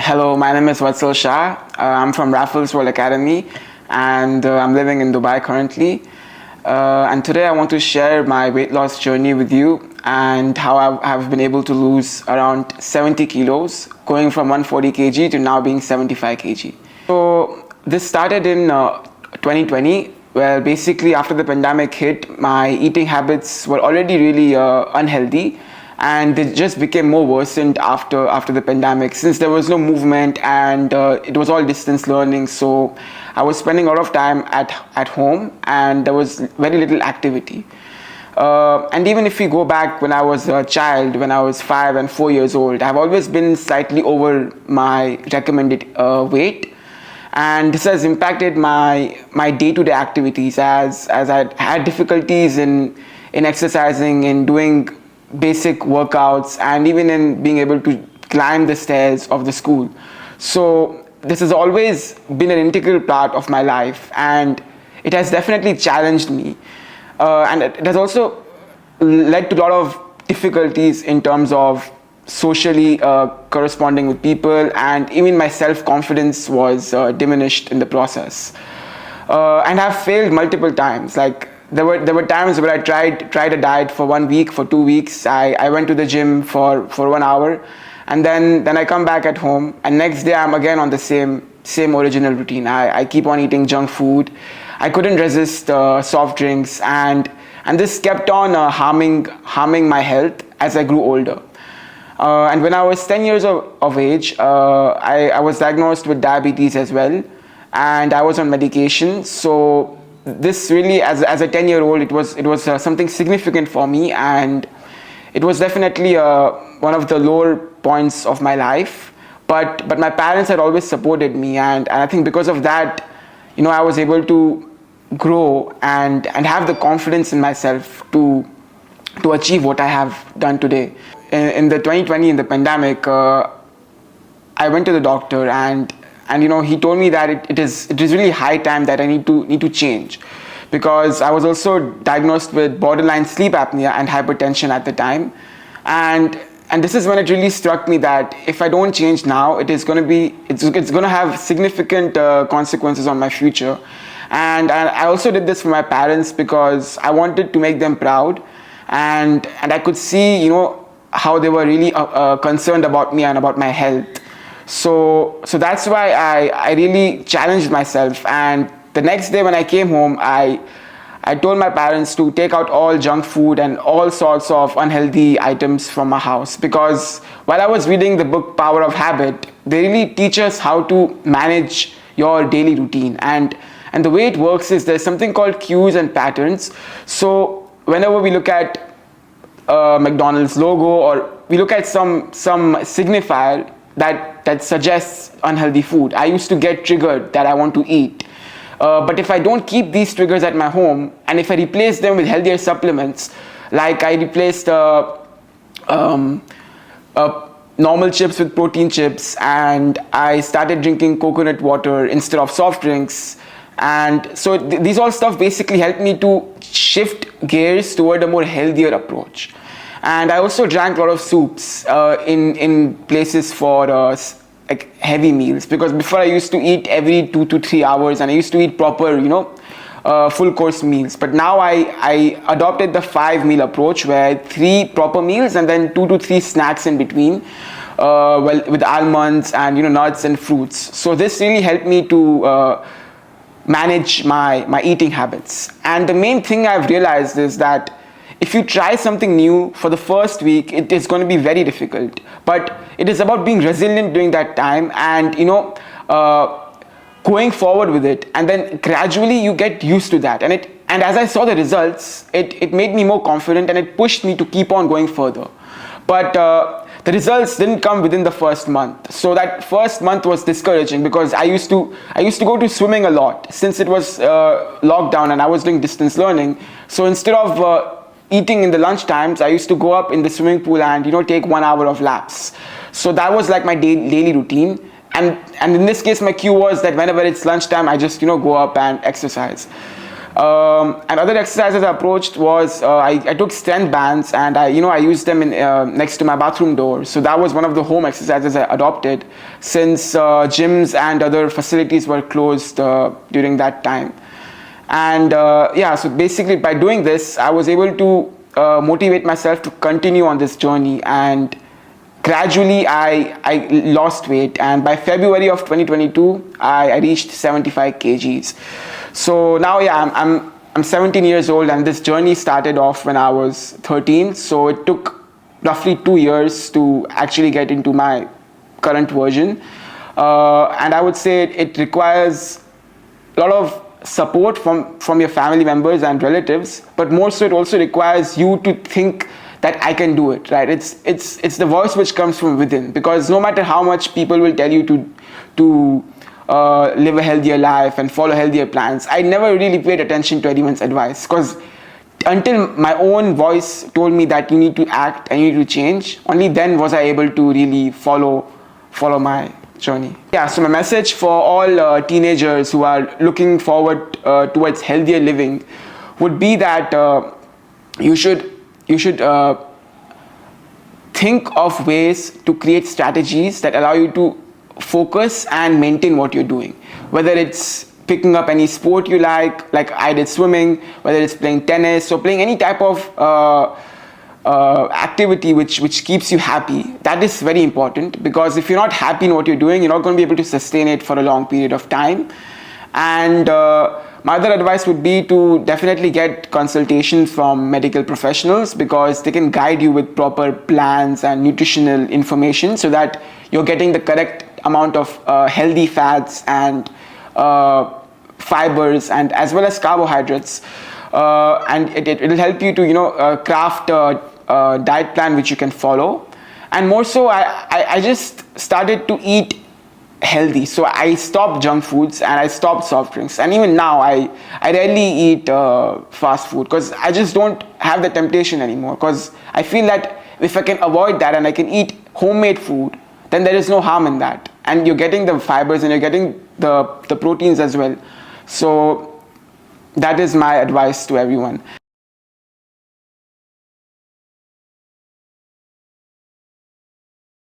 Hello, my name is Vatsal Shah. I'm from Raffles World Academy and I'm living in Dubai currently. And today I want to share my weight loss journey with you and how I've been able to lose around 70 kilos, going from 140 kg to now being 75 kg. So this started in 2020, where basically after the pandemic hit, my eating habits were already really unhealthy, and they just became more worsened after the pandemic, since there was no movement and it was all distance learning. So I was spending a lot of time at home and there was very little activity. And even if we go back when I was a child, when I was 5 and 4 years old, I've always been slightly over my recommended weight, and this has impacted my day-to-day activities, as I had difficulties in exercising, in doing basic workouts, and even in being able to climb the stairs of the school. So this has always been an integral part of my life, and it has definitely challenged me, and it has also led to a lot of difficulties in terms of socially corresponding with people, and even my self-confidence was diminished in the process. And I've failed multiple times. Like there were times where I tried a diet for 1 week, for 2 weeks. I went to the gym for 1 hour, and then I come back at home, and next day I'm again on the same original routine. I keep on eating junk food. I couldn't resist soft drinks, and this kept on harming my health as I grew older. And when I was 10 years of age, I was diagnosed with diabetes as well, and I was on medication. So this really, as a 10-year-old, it was something significant for me, and it was definitely one of the lower points of my life. But my parents had always supported me, and I think because of that, I was able to grow and have the confidence in myself to achieve what I have done today. In the 2020, in the pandemic, I went to the doctor, and he told me that it is really high time that I need to change, because I was also diagnosed with borderline sleep apnea and hypertension at the time, and this is when it really struck me that if I don't change now, it's going to have significant consequences on my future. And I also did this for my parents because I wanted to make them proud, and I could see how they were really concerned about me and about my health. So that's why I really challenged myself, and the next day when I came home, I told my parents to take out all junk food and all sorts of unhealthy items from my house, because while I was reading the book Power of Habit, they really teach us how to manage your daily routine, and the way it works is there's something called cues and patterns. So whenever we look at McDonald's logo, or we look at some signifier that suggests unhealthy food, I used to get triggered that I want to eat. But if I don't keep these triggers at my home, and if I replace them with healthier supplements, like I replaced normal chips with protein chips, and I started drinking coconut water instead of soft drinks, and so these all stuff basically helped me to shift gears toward a more healthier approach. And I also drank a lot of soups in places for like heavy meals, because before I used to eat every 2 to 3 hours, and I used to eat proper full course meals. But now I adopted the 5-meal approach, where 3 proper meals and then 2 to 3 snacks in between, with almonds and nuts and fruits. So this really helped me to manage my eating habits. And the main thing I've realized is that if you try something new for the first week, it is going to be very difficult, but it is about being resilient during that time, and going forward with it, and then gradually you get used to that, and as I saw the results, it made me more confident, and it pushed me to keep on going further. But the results didn't come within the first month. So that first month was discouraging, because I used to go to swimming a lot, since it was lockdown and I was doing distance learning. So instead of eating in the lunch times, I used to go up in the swimming pool and take 1 hour of laps. So that was like my daily routine. And in this case, my cue was that whenever it's lunchtime, I just go up and exercise. And other exercises I approached was I took strength bands, and I used them in next to my bathroom door. So that was one of the home exercises I adopted, since gyms and other facilities were closed during that time. And so basically by doing this, I was able to motivate myself to continue on this journey, and gradually I lost weight, and by February of 2022 I reached 75 kgs. So now I'm 17 years old, and this journey started off when I was 13. So it took roughly 2 years to actually get into my current version, and I would say it requires a lot of support from your family members and relatives, but more so it also requires you to think that I can do it, right? It's the voice which comes from within, because no matter how much people will tell you to live a healthier life and follow healthier plans, I never really paid attention to anyone's advice, because until my own voice told me that you need to act and you need to change, only then was I able to really follow my journey. Yeah, so my message for all teenagers who are looking forward towards healthier living would be that you should think of ways to create strategies that allow you to focus and maintain what you're doing. Whether it's picking up any sport you like I did swimming, whether it's playing tennis or playing any type of activity which keeps you happy. That is very important, because if you're not happy in what you're doing, you're not going to be able to sustain it for a long period of time. And my other advice would be to definitely get consultations from medical professionals, because they can guide you with proper plans and nutritional information, so that you're getting the correct amount of healthy fats and fibers, and as well as carbohydrates. And it'll help you to craft a diet plan which you can follow. And more so, I just started to eat healthy. So I stopped junk foods and I stopped soft drinks, and even now I rarely eat fast food, because I just don't have the temptation anymore, because I feel that if I can avoid that and I can eat homemade food, then there is no harm in that, and you're getting the fibers and you're getting the proteins as well. So that is my advice to everyone.